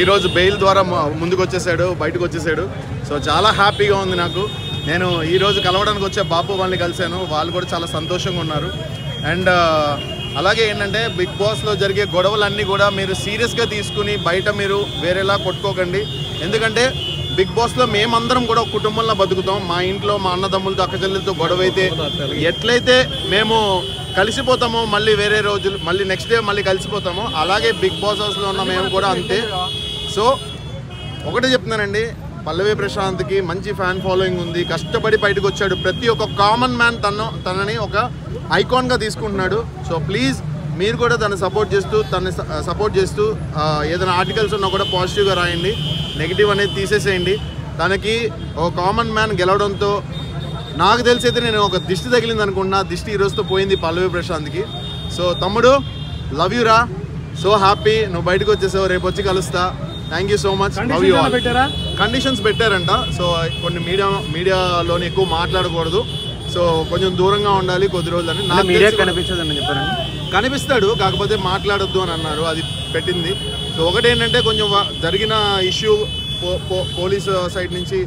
ఈరోజు బెయిల్ ద్వారా ముందుకు వచ్చేసాడు, బయటకు వచ్చేసాడు. సో చాలా హ్యాపీగా ఉంది నాకు. నేను ఈరోజు కలవడానికి వచ్చే బాపు వాళ్ళని కలిశాను, వాళ్ళు కూడా చాలా సంతోషంగా ఉన్నారు. అండ్ అలాగే ఏంటంటే బిగ్ బాస్లో జరిగే గొడవలన్నీ కూడా మీరు సీరియస్గా తీసుకుని బయట మీరు వేరేలా కొట్టుకోకండి. ఎందుకంటే బిగ్ బాస్లో మేమందరం కూడా ఒక కుటుంబంలో బతుకుతాం. మా ఇంట్లో మా అన్నదమ్ములతో అక్కచెల్లెలతో గొడవ అయితే ఎట్లయితే మేము కలిసిపోతామో మళ్ళీ వేరే రోజులు మళ్ళీ నెక్స్ట్ డే మళ్ళీ కలిసిపోతామో అలాగే బిగ్ బాస్ హౌస్లో ఉన్న మేము కూడా అంతే. సో ఒకటే చెప్తున్నానండి, పల్లవి ప్రశాంత్కి మంచి ఫ్యాన్ ఫాలోయింగ్ ఉంది, కష్టపడి బయటకు వచ్చాడు. ప్రతి ఒక్క కామన్ మ్యాన్ తనని ఒక ఐకాన్గా తీసుకుంటున్నాడు. సో ప్లీజ్ మీరు కూడా తను సపోర్ట్ చేస్తూ ఏదైనా ఆర్టికల్స్ ఉన్నా కూడా పాజిటివ్గా రాయండి, నెగిటివ్ అనేది తీసేసేయండి. తనకి ఒక కామన్ మ్యాన్ గెలవడంతో నాకు తెలిసి అయితే నేను ఒక దిష్టి తగిలింది అనుకుంటున్నా. దిష్టి ఈరోజుతో పోయింది పల్లవి ప్రశాంత్కి. సో తమ్ముడు లవ్ యూ రా, సో హ్యాపీ నువ్వు బయటకు వచ్చేసావు, రేపు వచ్చి కలుస్తా. Thank you so much. Love you all. Conditions పెట్టారంట. సో కొన్ని మీడియాలోని ఎక్కువ మాట్లాడకూడదు, సో కొంచెం దూరంగా ఉండాలి కొద్ది రోజులని. కనిపిస్తాడు కాకపోతే మాట్లాడొద్దు అని అన్నారు, అది పెట్టింది. సో ఒకటేంటంటే కొంచెం జరిగిన ఇష్యూ పోలీస్ సైడ్ నుంచి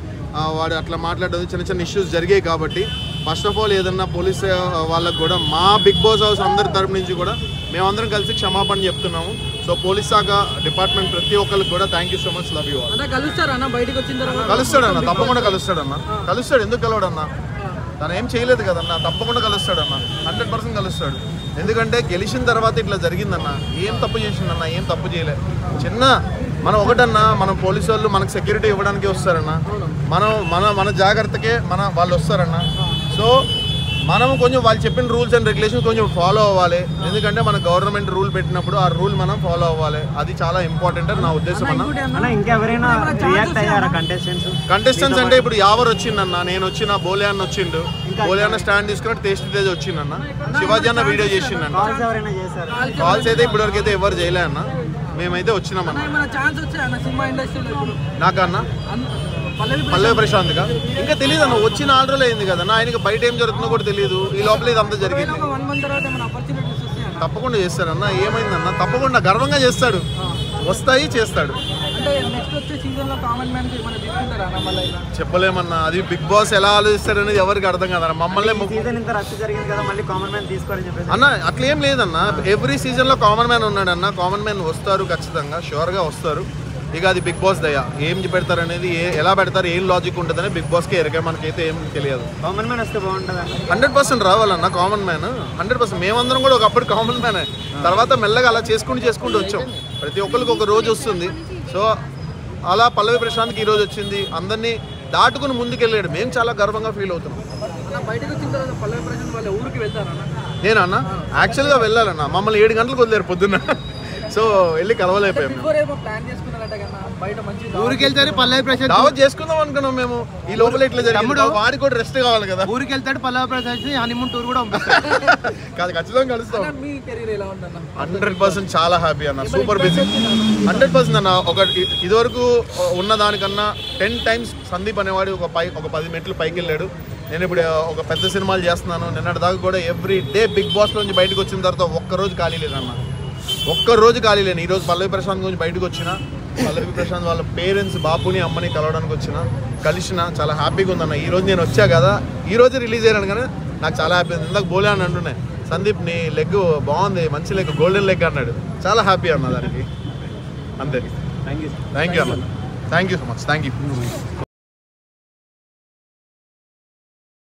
వాడు అట్లా మాట్లాడదు, చిన్న చిన్న ఇష్యూస్ జరిగాయి. కాబట్టి ఫస్ట్ ఆఫ్ ఆల్ ఏదన్నా పోలీస్ వాళ్ళకు కూడా మా బిగ్ బాస్ హౌస్ అందరి తరపు నుంచి కూడా మేమందరం కలిసి క్షమాపణ చెప్తున్నాము. సో పోలీస్ శాఖ డిపార్ట్మెంట్ ప్రతి ఒక్కరికి కూడా thank you so much. Love you all. కలుస్తాడన్న, తప్పకుండా కలుస్తాడు. ఎందుకు కలవడన్నా? తను ఏం చేయలేదు కదన్నా, తప్పకుండా కలుస్తాడన్న, 100% కలుస్తాడు. ఎందుకంటే గెలిచిన తర్వాత ఇట్లా జరిగిందన్న, ఏం తప్పు చేసిందన్న, ఏం తప్పు చేయలే. మనం ఒకటన్నా, మనం పోలీసు వాళ్ళు మనకు సెక్యూరిటీ ఇవ్వడానికి వస్తారన్న, మన జాగ్రత్తకే వాళ్ళు వస్తారన్న. సో మనం కొంచెం వాళ్ళు చెప్పిన రూల్స్ అండ్ రెగ్యులేషన్స్ కొంచెం ఫాలో అవ్వాలి. ఎందుకంటే మన గవర్నమెంట్ రూల్ పెట్టినప్పుడు ఆ రూల్ మనం ఫాలో అవ్వాలి, అది చాలా ఇంపార్టెంట్ అని నా ఉద్దేశం అన్న. కంటెస్టెంట్స్ అంటే ఇప్పుడు యావర్ వచ్చిందన్న, నేను వచ్చిన, బోలియాన్ వచ్చిండు, బోలియాన్ స్టాండ్ తీసుకున్నట్టు టేస్టీ తేజ్ వచ్చిందన్న, శివాజీ అన్న వీడియో చేసిండన్న. కాల్స్ అయితే ఇప్పటివరకు అయితే ఎవరు చేయలే అన్న, మేమైతే వచ్చినామన్న. నాకన్నా పల్లవి ప్రశాంత్గా ఇంకా తెలియదు అన్న, వచ్చిన ఆర్డర్లో అయింది కదన్న, ఆయనకి బయట ఏం జరుగుతుందో కూడా తెలియదు. ఈ లోపల ఇదంతా జరిగింది. తప్పకుండా చేస్తాడన్న, ఏమైందన్న, తప్పకుండా గర్వంగా చేస్తాడు, వస్తాయి చేస్తాడు. చెప్పలేమన్నా, అది బిగ్ బాస్ ఎలా ఆలోచిస్తాడు అనేది ఎవరికి అర్థం కదన్న. మమ్మల్ని అన్న అట్లా ఏం లేదన్న, ఎవ్రీ సీజన్ లో కామన్ మ్యాన్ ఉన్నాడన్న, కామన్ మ్యాన్ వస్తారు ఖచ్చితంగా, షూర్గా వస్తారు. ఇక అది బిగ్ బాస్ దయ, ఏం పెడతారు అనేది, ఎలా పెడతారు, ఏం లాజిక్ ఉంటుందని బిగ్ బాస్కి ఎరగా, మనకైతే ఏం తెలియదు. కామన్ మ్యాన్ వస్తే బాగుంటుంది. 100% రావాలన్న కామన్ మ్యాన్, 100%. మేమందరం కూడా ఒకప్పుడు కామన్ మ్యాన్, తర్వాత మెల్లగా అలా చేసుకుంటూ వచ్చాం. ప్రతి ఒక్కరికి ఒక రోజు వస్తుంది. సో అలా పల్లవి ప్రశాంత్కి ఈరోజు వచ్చింది, అందరినీ దాటుకుని ముందుకెళ్ళాడు. మేము చాలా గర్వంగా ఫీల్ అవుతున్నాం. నేనన్న యాక్చువల్గా వెళ్ళాలన్న, మమ్మల్ని 7 గంటలకు వదిలేరు పొద్దున్న. సో వెళ్ళి కలవలేకపోయాం. ఊరికి వెళ్తారు పల్లవి ప్రశాంత్, దావత్ చేసుకుందాం అనుకున్నాం మేము. ఈ లోపల ఇట్లా జరిగింది, వాడికి కూడా రెస్ట్ కావాలి కదా. ఊరికి వెళ్తాడు పల్లవి ప్రశాంత్, హనీమూన్ టూర్ కూడా కాదు, ఖచ్చితంగా కలుస్తాం. 100% చాలా హ్యాపీ అన్న, సూపర్ బిజీ. 100% అన్న. ఇదివరకు ఉన్న దానికన్నా 10 times సందీప్ అనేవాడు ఒక 10 మెట్లు పైకి వెళ్ళాడు. నేను ఇప్పుడు ఒక పెద్ద సినిమాలు చేస్తున్నాను. నిన్నటి దాకా కూడా ఎవ్రీ డే బిగ్ బాస్ నుంచి బయటకు వచ్చిన తర్వాత ఒక్కరోజు ఖాళీ లేదన్న, ఒక్కరోజు ఖాళీ లేను. ఈరోజు పల్లవి ప్రశాంత్ గురించి బయటకు వచ్చిన, పల్లవి ప్రశాంత్ వాళ్ళ పేరెంట్స్ బాపుని అమ్మని కలవడానికి కలిసిన చాలా హ్యాపీగా ఉందన్న. ఈరోజు నేను వచ్చా కదా, ఈరోజు రిలీజ్ అయ్యాను కానీ నాకు చాలా హ్యాపీ ఉంది. ఇందాక బోలే అని అంటున్నాయి, సందీప్ నీ లెగ్ బాగుంది, మంచి లెగ్, గోల్డెన్ లెగ్ అన్నాడు. చాలా హ్యాపీ అన్న దానికి. అంతే. థ్యాంక్ యూ అన్న, thank you so much, thank you.